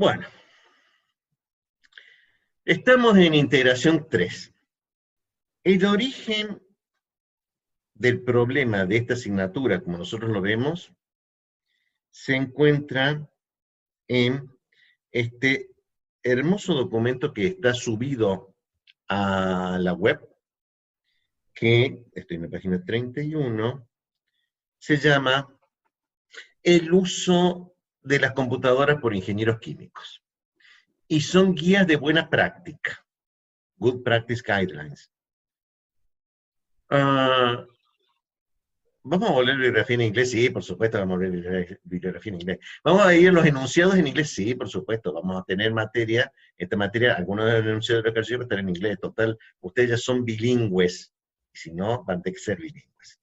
Bueno, estamos en integración 3. El origen del problema de esta asignatura, como nosotros lo vemos, se encuentra en este hermoso documento que está subido a la web, que, estoy en la página 31, se llama El uso de las computadoras por ingenieros químicos. Y son guías de buena práctica, Good Practice Guidelines. ¿Vamos a volver bibliografía en inglés? Sí, por supuesto, vamos a volver bibliografía en inglés. ¿Vamos a ir los enunciados en inglés? Sí, por supuesto, vamos a tener materia, esta materia, algunos de los enunciados de la canción están en inglés, total, ustedes ya son bilingües, y si no, van a tener que ser bilingües.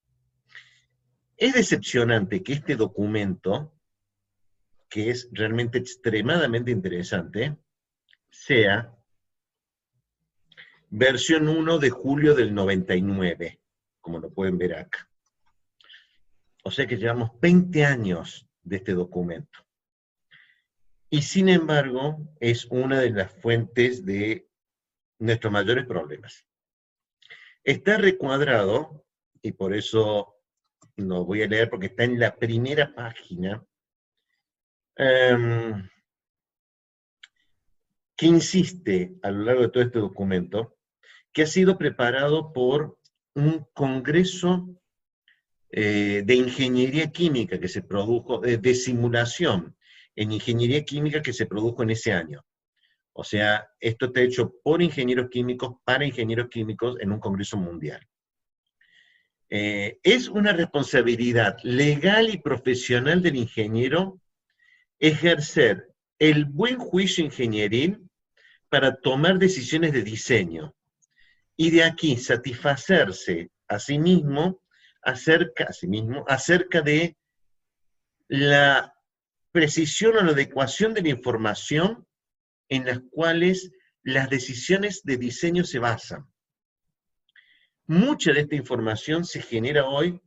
Es decepcionante que este documento, que es realmente extremadamente interesante, sea versión 1 de julio del 99, como lo pueden ver acá. O sea que llevamos 20 años de este documento. Y sin embargo, es una de las fuentes de nuestros mayores problemas. Está recuadrado, y por eso no voy a leer porque está en la primera página, que insiste a lo largo de todo este documento, que ha sido preparado por un congreso de ingeniería química que se produjo, de simulación en ingeniería química que se produjo en ese año. O sea, esto está hecho por ingenieros químicos, para ingenieros químicos, en un congreso mundial. Es una responsabilidad legal y profesional del ingeniero ejercer el buen juicio ingenieril para tomar decisiones de diseño. Y de aquí satisfacerse a sí mismo acerca de la precisión o la adecuación de la información en las cuales las decisiones de diseño se basan. Mucha de esta información se genera hoy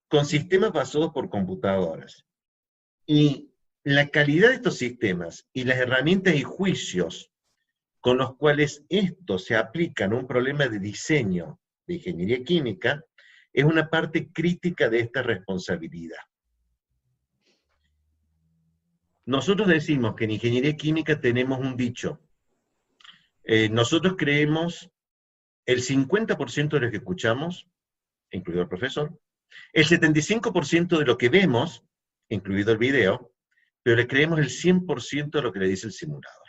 con sistemas basados por computadoras. Y la calidad de estos sistemas y las herramientas y juicios con los cuales estos se aplican a un problema de diseño de ingeniería química es una parte crítica de esta responsabilidad. Nosotros decimos que en ingeniería química tenemos un dicho. Nosotros creemos el 50% de lo que escuchamos, incluido el profesor, el 75% de lo que vemos, incluido el video, pero le creemos el 100% de lo que le dice el simulador.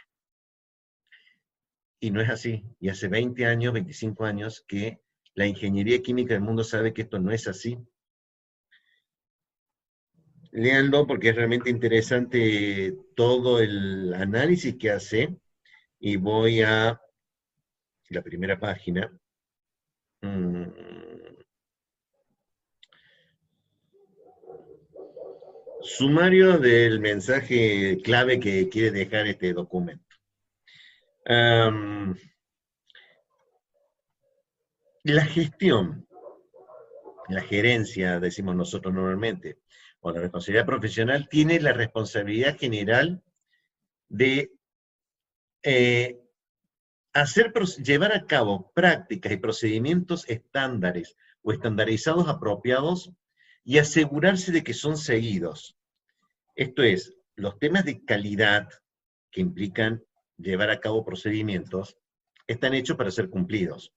Y no es así. Y hace 20 años, 25 años, que la ingeniería química del mundo sabe que esto no es así. Léanlo porque es realmente interesante todo el análisis que hace. Y voy a la primera página. Sumario del mensaje clave que quiere dejar este documento. La gestión, la gerencia, decimos nosotros normalmente, o la responsabilidad profesional, tiene la responsabilidad general de llevar a cabo prácticas y procedimientos estándares o estandarizados apropiados y asegurarse de que son seguidos. Esto es, los temas de calidad que implican llevar a cabo procedimientos están hechos para ser cumplidos.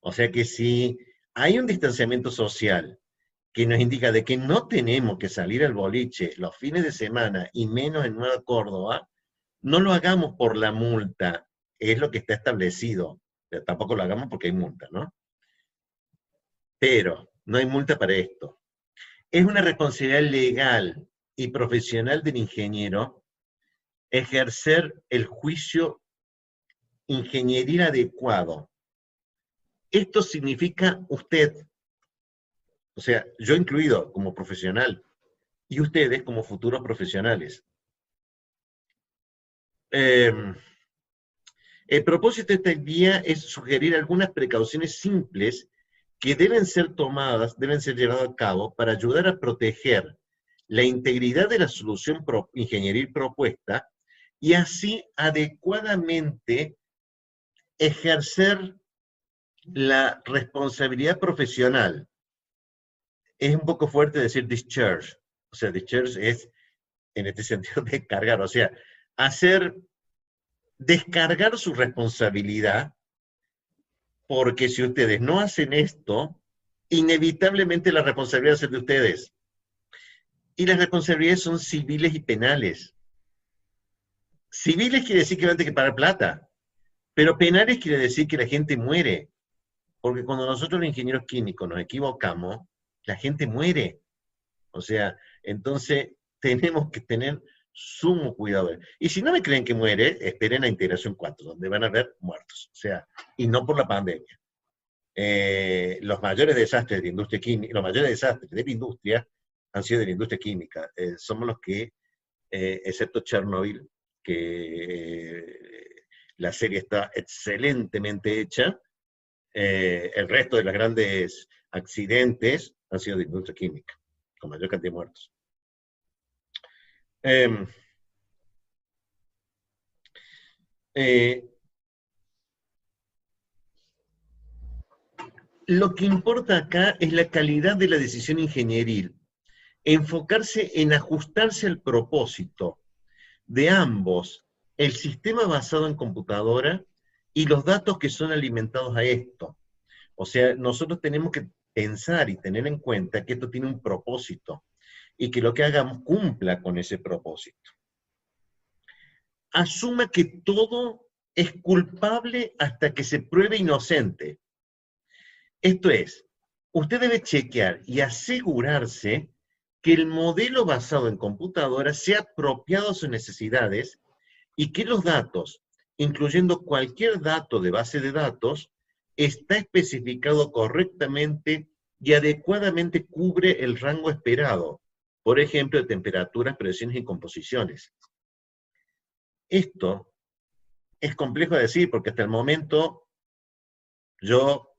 O sea que si hay un distanciamiento social que nos indica de que no tenemos que salir al boliche los fines de semana y menos en Nueva Córdoba, no lo hagamos por la multa, es lo que está establecido, pero tampoco lo hagamos porque hay multa, ¿no? Pero no hay multa para esto. Es una responsabilidad legal y profesional del ingeniero ejercer el juicio ingenieril adecuado. Esto significa usted, o sea, yo incluido como profesional, y ustedes como futuros profesionales. El propósito de esta guía es sugerir algunas precauciones simples que deben ser tomadas, deben ser llevadas a cabo para ayudar a proteger la integridad de la solución ingenieril propuesta y así adecuadamente ejercer la responsabilidad profesional. Es un poco fuerte decir discharge, o sea, discharge es en este sentido descargar, o sea, descargar su responsabilidad, porque si ustedes no hacen esto, inevitablemente la responsabilidad es de ustedes. Y las responsabilidades son civiles y penales. Civiles quiere decir que van a tener que pagar plata, pero penales quiere decir que la gente muere. Porque cuando nosotros los ingenieros químicos nos equivocamos, la gente muere. O sea, entonces tenemos que tener sumo cuidado. Y si no me creen que muere, esperen a Integración 4, donde van a ver muertos. O sea, y no por la pandemia. Los mayores desastres de la industria química, los mayores desastres de la industria han sido de la industria química. Somos los que, excepto Chernobyl, que la serie está excelentemente hecha, el resto de los grandes accidentes han sido de industria química, con mayor cantidad de muertos. Eh, eh, lo que importa acá es la calidad de la decisión ingenieril, enfocarse en ajustarse al propósito de ambos, el sistema basado en computadora y los datos que son alimentados a esto. O sea, nosotros tenemos que pensar y tener en cuenta que esto tiene un propósito y que lo que hagamos cumpla con ese propósito. Asuma que todo es culpable hasta que se pruebe inocente. Esto es, usted debe chequear y asegurarse que el modelo basado en computadora sea apropiado a sus necesidades y que los datos, incluyendo cualquier dato de base de datos, está especificado correctamente y adecuadamente cubre el rango esperado, por ejemplo, de temperaturas, presiones y composiciones. Esto es complejo de decir porque hasta el momento yo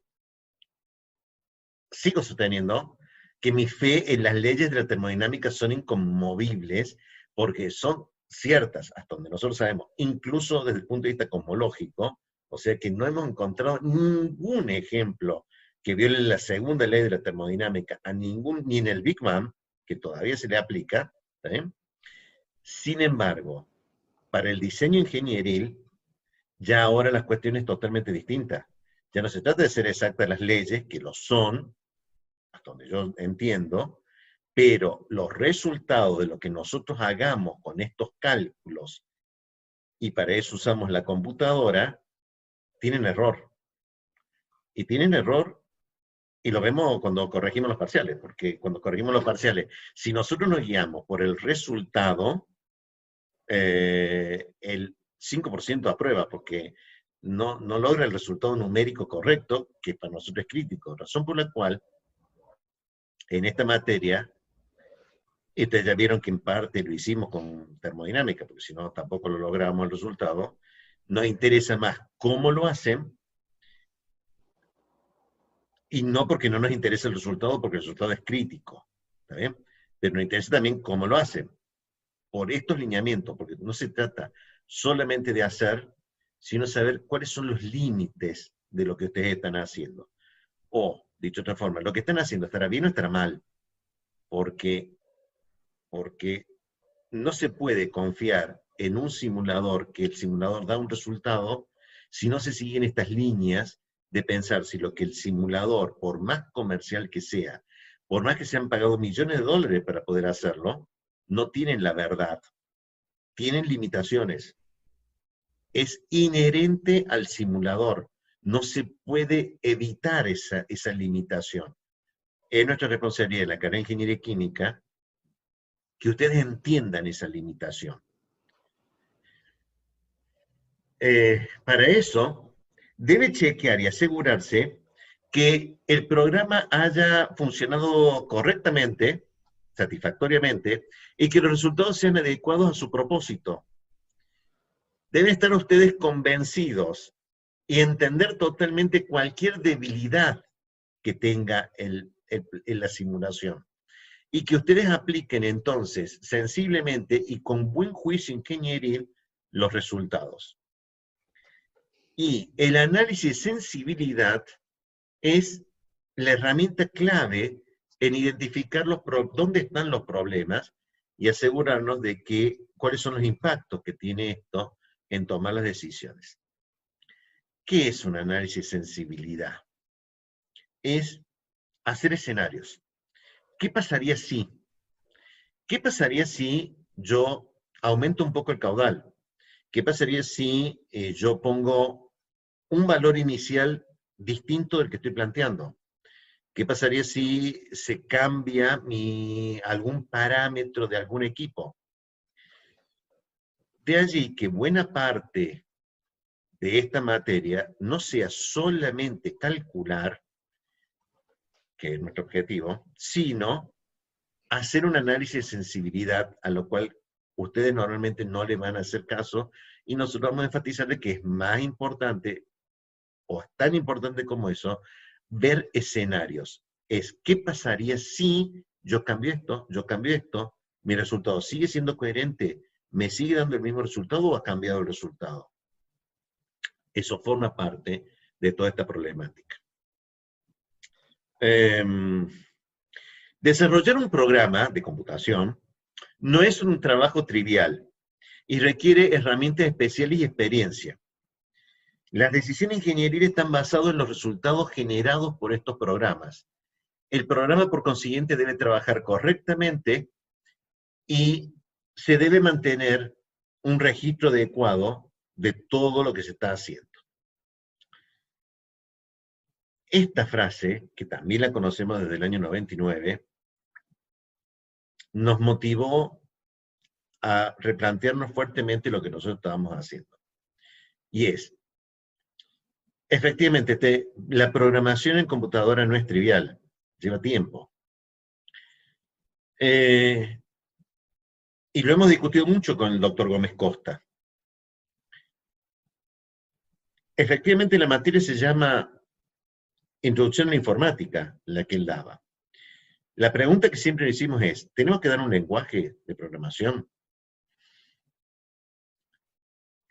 sigo sosteniendo que mi fe en las leyes de la termodinámica son inconmovibles porque son ciertas, hasta donde nosotros sabemos, incluso desde el punto de vista cosmológico, o sea que no hemos encontrado ningún ejemplo que viole la segunda ley de la termodinámica, ni en el Big Bang, que todavía se le aplica. ¿Sí? Sin embargo, para el diseño ingenieril, ya ahora las cuestiones totalmente distintas. Ya no se trata de ser exactas las leyes, que lo son, hasta donde yo entiendo, pero los resultados de lo que nosotros hagamos con estos cálculos, y para eso usamos la computadora, tienen error. Y tienen error, y lo vemos cuando corregimos los parciales, porque cuando corregimos los parciales, si nosotros nos guiamos por el resultado, el 5% aprueba, porque no logra el resultado numérico correcto, que para nosotros es crítico, razón por la cual en esta materia, ustedes ya vieron que en parte lo hicimos con termodinámica, porque si no tampoco lo logramos el resultado, nos interesa más cómo lo hacen, y no porque no nos interesa el resultado, porque el resultado es crítico, ¿está bien? Pero nos interesa también cómo lo hacen, por estos lineamientos, porque no se trata solamente de hacer, sino saber cuáles son los límites de lo que ustedes están haciendo. O, dicho de otra forma, lo que están haciendo estará bien o estará mal, porque no se puede confiar en un simulador, que el simulador da un resultado, si no se siguen estas líneas de pensar si lo que el simulador, por más comercial que sea, por más que se han pagado millones de dólares para poder hacerlo, no tienen la verdad, tienen limitaciones. Es inherente al simulador, no se puede evitar esa limitación. Es nuestra responsabilidad en la carrera de Ingeniería Química que ustedes entiendan esa limitación. Para eso, debe chequear y asegurarse que el programa haya funcionado correctamente, satisfactoriamente, y que los resultados sean adecuados a su propósito. Deben estar ustedes convencidos y entender totalmente cualquier debilidad que tenga en la simulación. Y que ustedes apliquen entonces sensiblemente y con buen juicio ingenieril los resultados. Y el análisis de sensibilidad es la herramienta clave en identificar dónde están los problemas y asegurarnos de cuáles son los impactos que tiene esto en tomar las decisiones. ¿Qué es un análisis de sensibilidad? Es hacer escenarios. ¿Qué pasaría si? ¿Qué pasaría si yo aumento un poco el caudal? ¿Qué pasaría si yo pongo un valor inicial distinto del que estoy planteando? ¿Qué pasaría si se cambia algún parámetro de algún equipo? De allí que buena parte de esta materia no sea solamente calcular, que es nuestro objetivo, sino hacer un análisis de sensibilidad, a lo cual ustedes normalmente no le van a hacer caso, y nosotros vamos a enfatizar de que es más importante, o es tan importante como eso, ver escenarios. Es, ¿qué pasaría si yo cambio esto, mi resultado sigue siendo coherente, me sigue dando el mismo resultado o ha cambiado el resultado? Eso forma parte de toda esta problemática. Desarrollar un programa de computación no es un trabajo trivial y requiere herramientas especiales y experiencia. Las decisiones ingenieriles están basadas en los resultados generados por estos programas. El programa, por consiguiente, debe trabajar correctamente y se debe mantener un registro adecuado de todo lo que se está haciendo. Esta frase, que también la conocemos desde el año 99, nos motivó a replantearnos fuertemente lo que nosotros estábamos haciendo. Y es, efectivamente, la programación en computadora no es trivial, lleva tiempo. Y lo hemos discutido mucho con el doctor Gómez Costa. Efectivamente, la materia se llama Introducción a la Informática, la que él daba. La pregunta que siempre le hicimos es, ¿tenemos que dar un lenguaje de programación?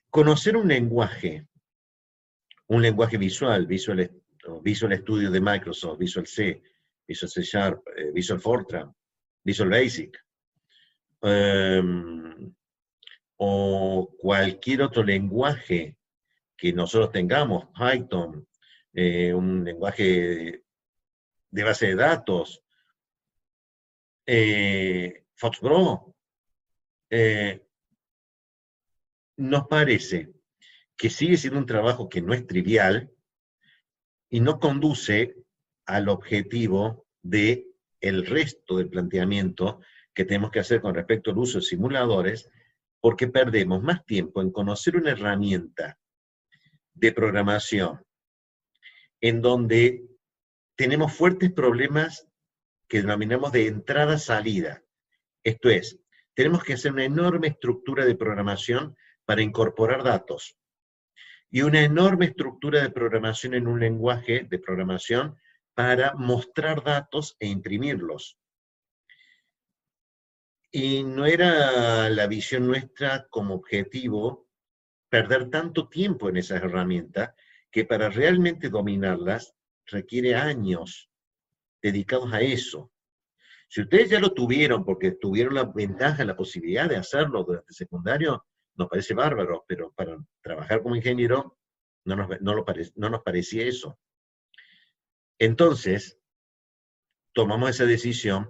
Conocer un lenguaje visual, Visual Studio de Microsoft, Visual C, Visual C Sharp, Visual Fortran, Visual Basic, o cualquier otro lenguaje que nosotros tengamos, Python, un lenguaje de base de datos, FoxPro, nos parece que sigue siendo un trabajo que no es trivial y no conduce al objetivo del resto del planteamiento que tenemos que hacer con respecto al uso de simuladores, porque perdemos más tiempo en conocer una herramienta de programación en donde tenemos fuertes problemas que denominamos de entrada-salida. Esto es, tenemos que hacer una enorme estructura de programación para incorporar datos y una enorme estructura de programación en un lenguaje de programación para mostrar datos e imprimirlos. Y no era la visión nuestra como objetivo perder tanto tiempo en esas herramientas que para realmente dominarlas requiere años dedicados a eso. Si ustedes ya lo tuvieron porque tuvieron la ventaja, la posibilidad de hacerlo durante el secundario, nos parece bárbaro, pero para trabajar como ingeniero no nos parecía eso. Entonces, tomamos esa decisión,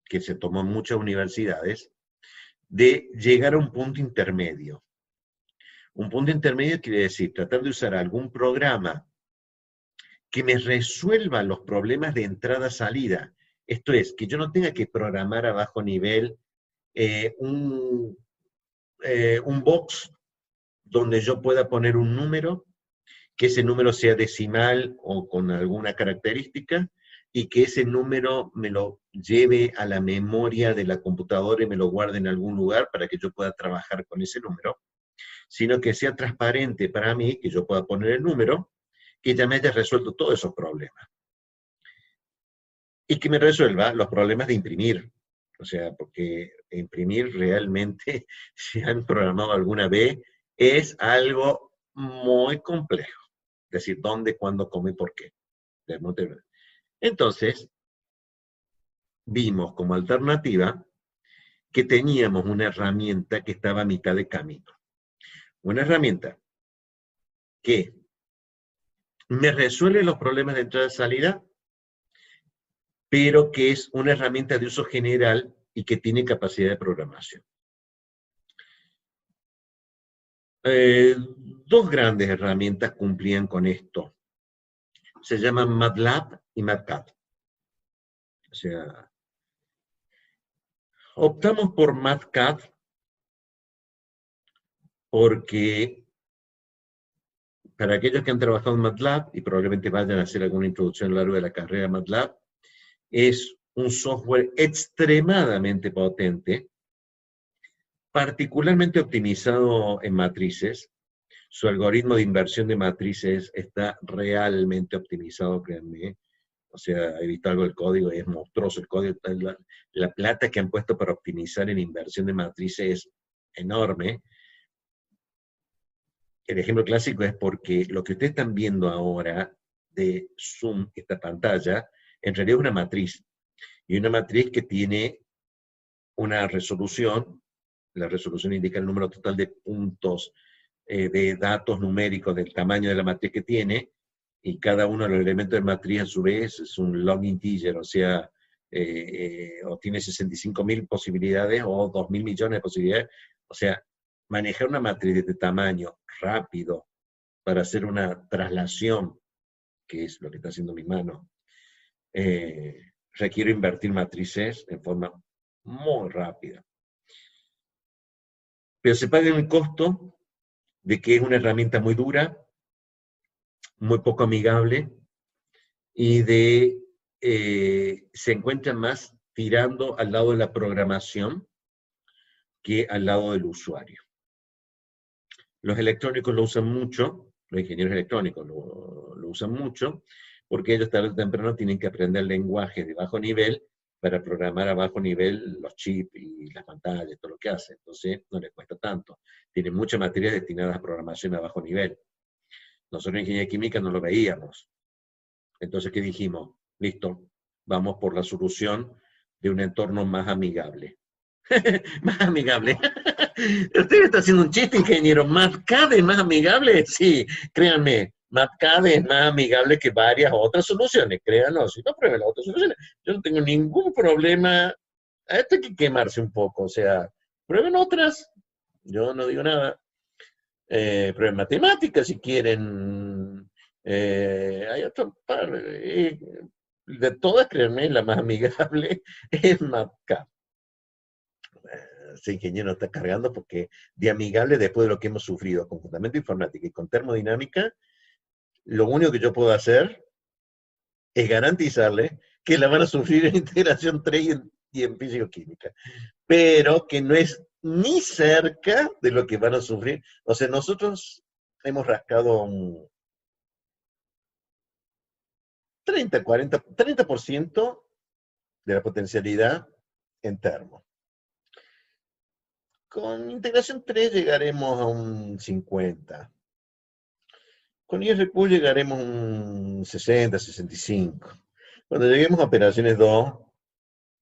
que se tomó en muchas universidades, de llegar a un punto intermedio. Un punto intermedio quiere decir tratar de usar algún programa que me resuelva los problemas de entrada-salida. Esto es, que yo no tenga que programar a bajo nivel un box donde yo pueda poner un número, que ese número sea decimal o con alguna característica, y que ese número me lo lleve a la memoria de la computadora y me lo guarde en algún lugar para que yo pueda trabajar con ese número, sino que sea transparente para mí, que yo pueda poner el número, que ya me haya resuelto todos esos problemas. Y que me resuelva los problemas de imprimir. O sea, porque imprimir realmente, si han programado alguna vez, es algo muy complejo. Es decir, dónde, cuándo, cómo y por qué. Entonces, vimos como alternativa que teníamos una herramienta que estaba a mitad de camino. Una herramienta que me resuelve los problemas de entrada y salida, pero que es una herramienta de uso general y que tiene capacidad de programación. Dos grandes herramientas cumplían con esto. Se llaman MATLAB y MATCAD. O sea, optamos por MATCAD porque para aquellos que han trabajado en MATLAB y probablemente vayan a hacer alguna introducción a lo largo de la carrera de MATLAB, es un software extremadamente potente, particularmente optimizado en matrices. Su algoritmo de inversión de matrices está realmente optimizado, créanme. O sea, he visto algo del código y es monstruoso el código. La plata que han puesto para optimizar en inversión de matrices es enorme. El ejemplo clásico es porque lo que ustedes están viendo ahora de Zoom, esta pantalla, en realidad es una matriz. Y una matriz que tiene una resolución, la resolución indica el número total de puntos de datos numéricos del tamaño de la matriz que tiene, y cada uno de los elementos de matriz a su vez es un long integer, o sea, o tiene 65.000 posibilidades o 2.000 millones de posibilidades. O sea, manejar una matriz de este tamaño rápido para hacer una traslación, que es lo que está haciendo mi mano, requiere invertir matrices en forma muy rápida. Pero se paga el costo de que es una herramienta muy dura, muy poco amigable, y se encuentra más tirando al lado de la programación que al lado del usuario. Los electrónicos lo usan mucho, los ingenieros electrónicos lo usan mucho, porque ellos tarde o temprano tienen que aprender lenguajes de bajo nivel para programar a bajo nivel los chips y las pantallas, todo lo que hacen. Entonces no les cuesta tanto. Tienen muchas materias destinadas a programación a bajo nivel. Nosotros en ingeniería química no lo veíamos. Entonces, ¿qué dijimos? Listo, vamos por la solución de un entorno más amigable. Más amigable. Usted está haciendo un chiste, ingeniero. ¿MATCAD es más amigable? Sí, créanme, MATCAD es más amigable que varias otras soluciones, créanlo. Si no, prueben las otras soluciones. Yo no tengo ningún problema. Esto hay que quemarse un poco, o sea, prueben otras. Yo no digo nada. Prueben matemáticas si quieren. Hay otro par. De todas, créanme, la más amigable es MATCAD. Ese ingeniero está cargando porque de amigable, después de lo que hemos sufrido con fundamento informática y con termodinámica, lo único que yo puedo hacer es garantizarle que la van a sufrir en integración 3 y en físico-química, pero que no es ni cerca de lo que van a sufrir. O sea, nosotros hemos rascado un 30% de la potencialidad en termo. Con integración 3 llegaremos a un 50. Con IRQ llegaremos a un 60, 65. Cuando lleguemos a operaciones 2,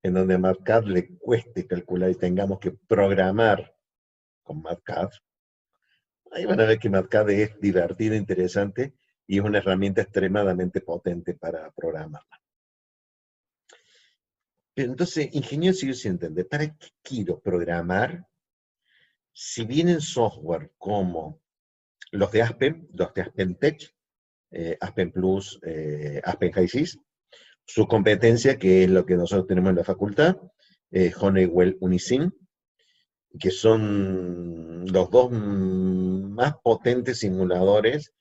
en donde a MATCAD le cueste calcular y tengamos que programar con MATCAD, ahí van a ver que MATCAD es divertido, interesante, y es una herramienta extremadamente potente para programarla. Pero entonces, ingeniero sigue sin entender, ¿para qué quiero programar si vienen software como los de Aspen Tech, Aspen Plus, Aspen HiSys, su competencia, que es lo que nosotros tenemos en la facultad, Honeywell Unisim, que son los dos más potentes simuladores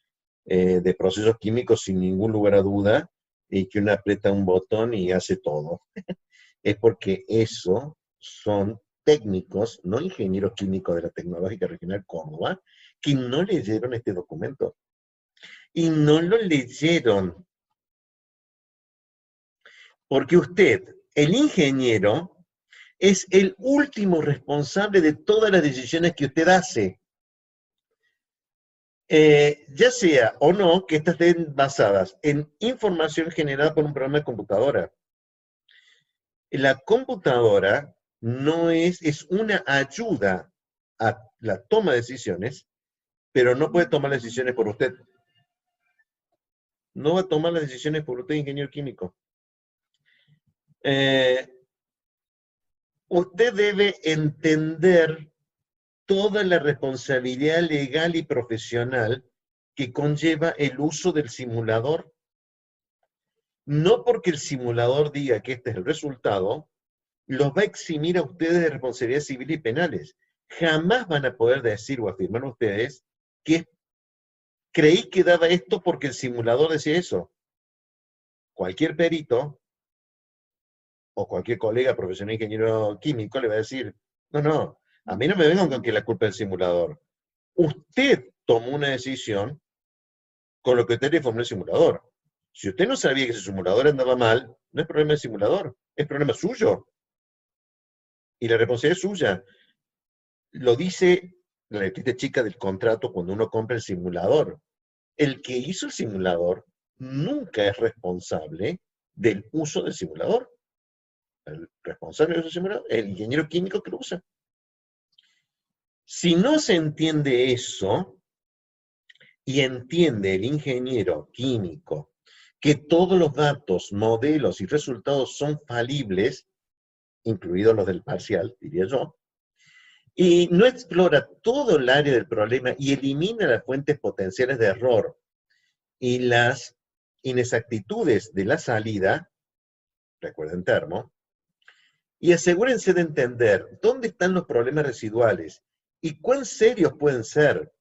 de procesos químicos sin ningún lugar a duda, y que uno aprieta un botón y hace todo. Es porque eso son técnicos, no ingenieros químicos de la Tecnológica Regional Córdoba, que no leyeron este documento. Y no lo leyeron porque usted, el ingeniero, es el último responsable de todas las decisiones que usted hace. Ya sea o no que estas estén basadas en información generada por un programa de computadora. La computadora no es una ayuda a la toma de decisiones, pero no puede tomar las decisiones por usted. No va a tomar las decisiones por usted, ingeniero químico. Eh, Usted debe entender toda la responsabilidad legal y profesional que conlleva el uso del simulador. No porque el simulador diga que este es el resultado, los va a eximir a ustedes de responsabilidades civiles y penales. Jamás van a poder decir o afirmar ustedes que creí que daba esto porque el simulador decía eso. Cualquier perito o cualquier colega profesional ingeniero químico le va a decir, no, no, a mí no me vengan con que la culpa del simulador. Usted tomó una decisión con lo que usted le informó el simulador. Si usted no sabía que ese simulador andaba mal, no es problema del simulador, es problema suyo. Y la responsabilidad es suya. Lo dice la letrita chica del contrato cuando uno compra el simulador. El que hizo el simulador nunca es responsable del uso del simulador. El responsable del uso del simulador es el ingeniero químico que lo usa. Si no se entiende eso, y entiende el ingeniero químico que todos los datos, modelos y resultados son falibles, incluidos los del parcial, diría yo, y no explora todo el área del problema y elimina las fuentes potenciales de error y las inexactitudes de la salida, recuerden termo, y asegúrense de entender dónde están los problemas residuales y cuán serios pueden ser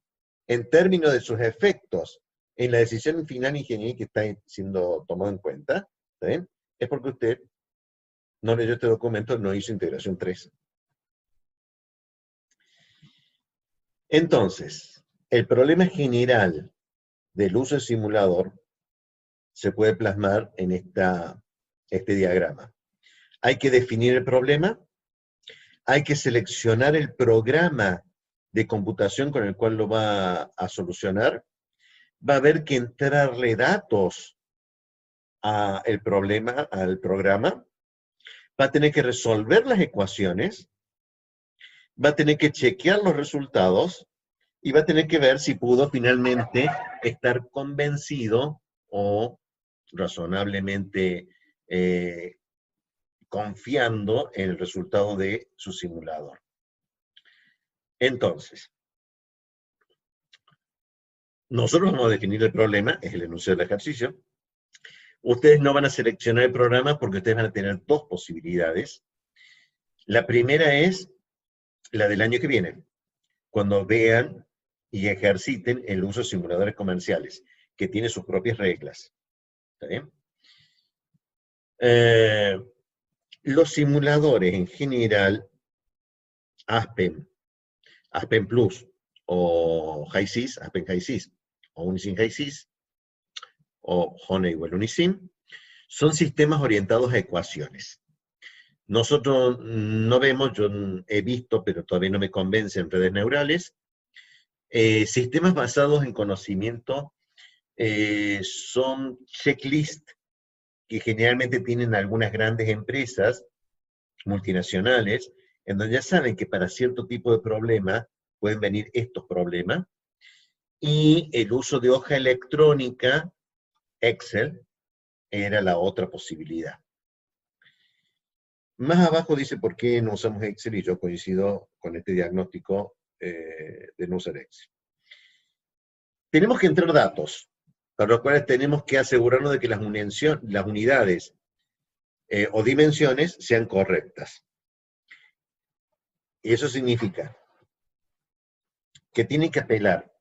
en términos de sus efectos en la decisión final ingeniería que está siendo tomado en cuenta, ¿sí? Es porque usted no leyó este documento, no hizo integración 3. Entonces, el problema general del uso del simulador se puede plasmar en este diagrama. Hay que definir el problema, hay que seleccionar el programa de computación con el cual lo va a solucionar, va a haber que entrarle datos al programa, va a tener que resolver las ecuaciones, va a tener que chequear los resultados y va a tener que ver si pudo finalmente estar convencido o razonablemente confiando en el resultado de su simulador. Entonces, nosotros vamos a definir el problema, es el enunciado del ejercicio. Ustedes no van a seleccionar el programa porque ustedes van a tener dos posibilidades. La primera es la del año que viene, cuando vean y ejerciten el uso de simuladores comerciales, que tiene sus propias reglas. ¿Está bien? Los simuladores en general, Aspen, Aspen Plus, o HiSys, Aspen HiSys, o Unisim HiSys, o Honeywell Unisim, son sistemas orientados a ecuaciones. Nosotros no vemos, yo he visto, pero todavía no me convence en redes neurales, sistemas basados en conocimiento son checklists que generalmente tienen algunas grandes empresas multinacionales, en donde ya saben que para cierto tipo de problema pueden venir estos problemas, y el uso de hoja electrónica, Excel, era la otra posibilidad. Más abajo dice por qué no usamos Excel, y yo coincido con este diagnóstico de no usar Excel. Tenemos que entrar datos, para los cuales tenemos que asegurarnos de que las unidades o dimensiones sean correctas. Y eso significa que tienen que apelar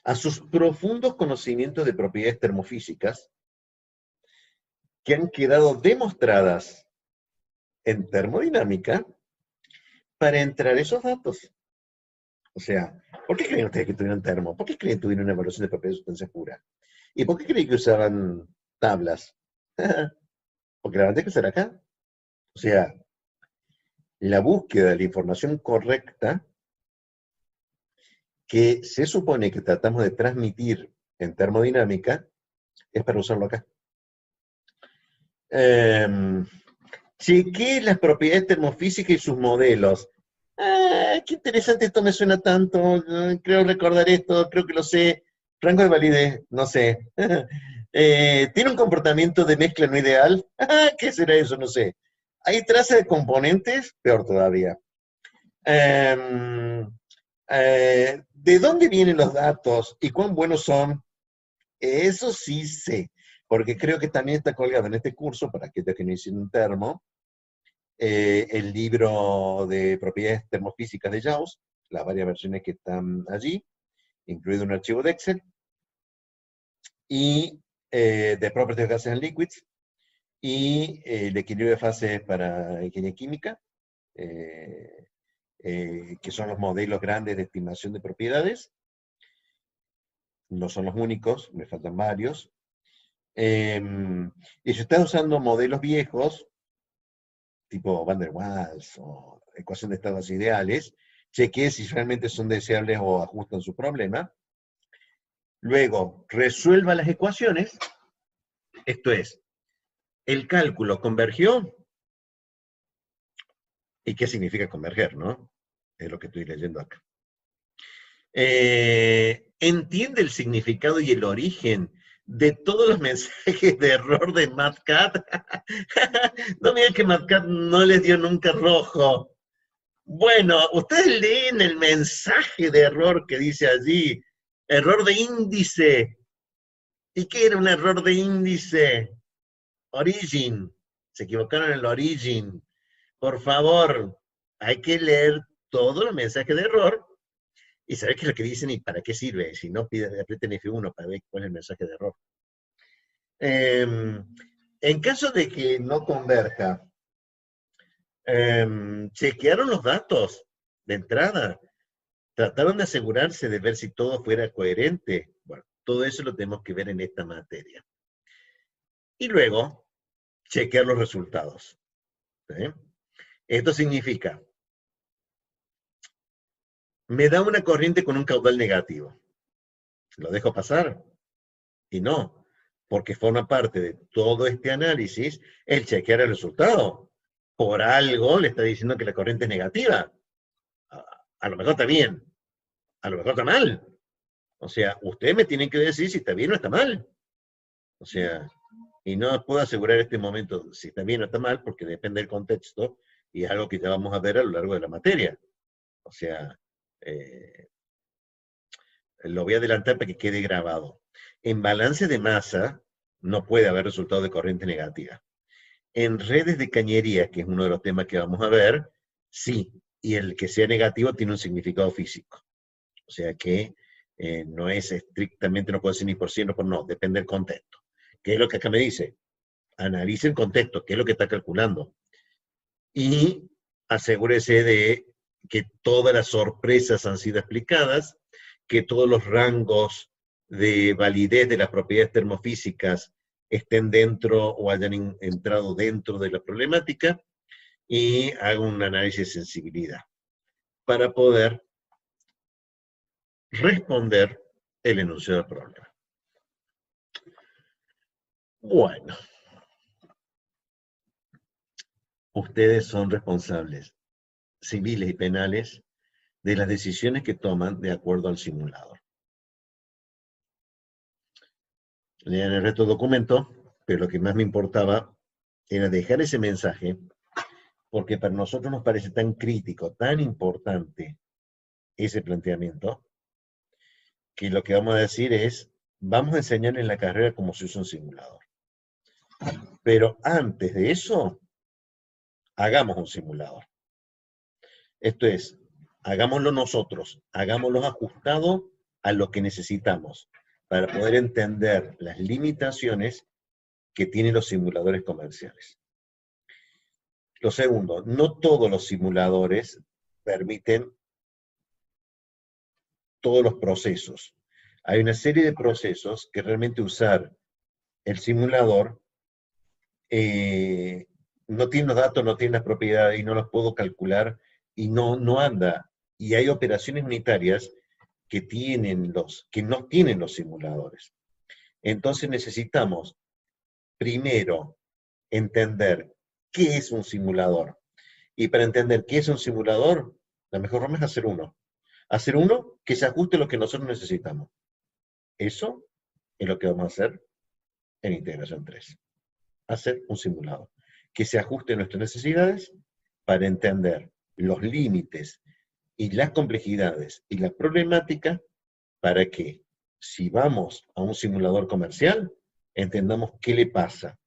a sus profundos conocimientos de propiedades termofísicas que han quedado demostradas en termodinámica para entrar esos datos. O sea, ¿por qué creen ustedes que tuvieron termo? ¿Por qué creen que tuvieron una evaluación de propiedades de sustancias puras? ¿Y por qué creen que usaban tablas? Porque la van a tener que usar acá. O sea, la búsqueda de la información correcta que se supone que tratamos de transmitir en termodinámica es para usarlo acá. Chequé las propiedades termofísicas y sus modelos. Ah, qué interesante, esto me suena tanto, creo recordar esto, creo que lo sé. Rango de validez, no sé. ¿Tiene un comportamiento de mezcla no ideal? ¿Qué será eso? No sé. ¿Hay traza de componentes? Peor todavía. Em, ¿De dónde vienen los datos y cuán buenos son? Eso sí sé, porque creo que también está colgado en este curso, para aquellos que no hicieron termo, el libro de propiedades termofísicas de Gauss, las varias versiones que están allí, incluido un archivo de Excel, y de Properties of Gases and Liquids, y el equilibrio de fases para ingeniería química, que son los modelos grandes de estimación de propiedades. No son los únicos, me faltan varios. Y si estás usando modelos viejos, tipo Van der Waals o ecuación de estados ideales, chequee si realmente son deseables o ajustan su problema. Luego, resuelva las ecuaciones. Esto es, el cálculo convergió. ¿Y qué significa converger, no? Es lo que estoy leyendo acá. Entiende el significado y el origen de todos los mensajes de error de MATCAT. No miren que MATCAT no les dio nunca rojo. Bueno, ustedes leen el mensaje de error que dice allí, error de índice. ¿Y qué era un error de índice? Origin. Se equivocaron en el origin. Por favor, hay que leer todos los mensajes de error y saber qué es lo que dicen y para qué sirve. Si no, aprieten F1 para ver cuál es el mensaje de error. En caso de que no converja, chequearon los datos de entrada, trataron de asegurarse de ver si todo fuera coherente. Bueno, todo eso lo tenemos que ver en esta materia. Y luego, chequear los resultados. ¿Sí? Esto significa, me da una corriente con un caudal negativo. ¿Lo dejo pasar? Y no, porque forma parte de todo este análisis el chequear el resultado. Por algo le está diciendo que la corriente es negativa. A lo mejor está bien, a lo mejor está mal. O sea, ustedes me tienen que decir si está bien o está mal. O sea, y no puedo asegurar en este momento si está bien o está mal, porque depende del contexto, y es algo que ya vamos a ver a lo largo de la materia. O sea, lo voy a adelantar para que quede grabado. En balance de masa no puede haber resultado de corriente negativa. En redes de cañería, que es uno de los temas que vamos a ver, sí, y el que sea negativo tiene un significado físico. O sea que no es estrictamente, no puede ser ni por sí, no por no, depende del contexto. ¿Qué es lo que acá me dice? Analice el contexto, qué es lo que está calculando. Y asegúrese de que todas las sorpresas han sido explicadas, que todos los rangos de validez de las propiedades termofísicas estén dentro o hayan entrado dentro de la problemática, y haga un análisis de sensibilidad para poder responder el enunciado del problema. Bueno, ustedes son responsables civiles y penales de las decisiones que toman de acuerdo al simulador. Lean el resto del documento, pero lo que más me importaba era dejar ese mensaje, porque para nosotros nos parece tan crítico, tan importante ese planteamiento, que lo que vamos a decir es, vamos a enseñar en la carrera cómo se usa un simulador. Pero antes de eso, hagamos un simulador. Esto es, hagámoslo nosotros, hagámoslo ajustado a lo que necesitamos para poder entender las limitaciones que tienen los simuladores comerciales. Lo segundo, no todos los simuladores permiten todos los procesos. Hay una serie de procesos que realmente usar el simulador no tiene los datos, no tiene las propiedades y no los puedo calcular y no anda. Y hay operaciones unitarias que no tienen los simuladores. Entonces necesitamos primero entender qué es un simulador. Y para entender qué es un simulador, la mejor forma es hacer uno. Hacer uno que se ajuste a lo que nosotros necesitamos. Eso es lo que vamos a hacer en integración 3. Hacer un simulador que se ajuste a nuestras necesidades para entender los límites y las complejidades y la problemática para que, si vamos a un simulador comercial, entendamos qué le pasa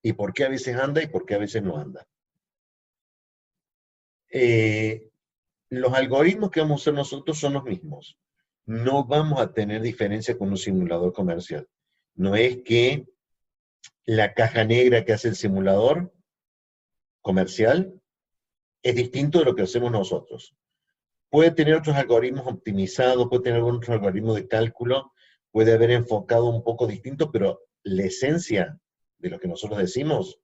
y por qué a veces anda y por qué a veces no anda. Los algoritmos que vamos a usar nosotros son los mismos. No vamos a tener diferencia con un simulador comercial. No es que la caja negra que hace el simulador comercial es distinto de lo que hacemos nosotros. Puede tener otros algoritmos optimizados, puede tener otros algoritmos de cálculo, puede haber enfocado un poco distinto, pero la esencia de lo que nosotros decimos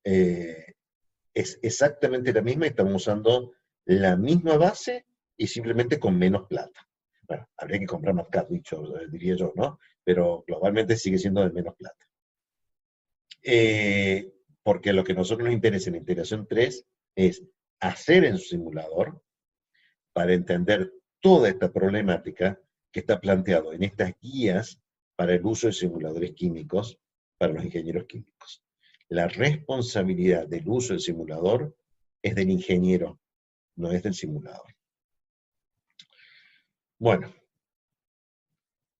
es exactamente la misma y estamos usando la misma base y simplemente con menos plata. Bueno, habría que comprar más cartuchos, diría yo, ¿no? Pero globalmente sigue siendo de menos plata. Porque lo que a nosotros nos interesa en integración 3 es hacer en su simulador para entender toda esta problemática que está planteado en estas guías para el uso de simuladores químicos para los ingenieros químicos. La responsabilidad del uso del simulador es del ingeniero, no es del simulador. Bueno,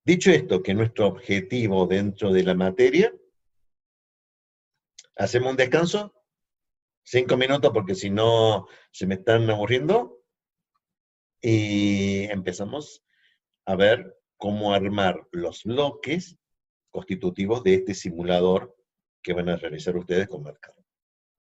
dicho esto, que nuestro objetivo dentro de la materia, hacemos un descanso, 5 minutos porque si no se me están aburriendo, y empezamos a ver cómo armar los bloques constitutivos de este simulador que van a realizar ustedes con Mercado.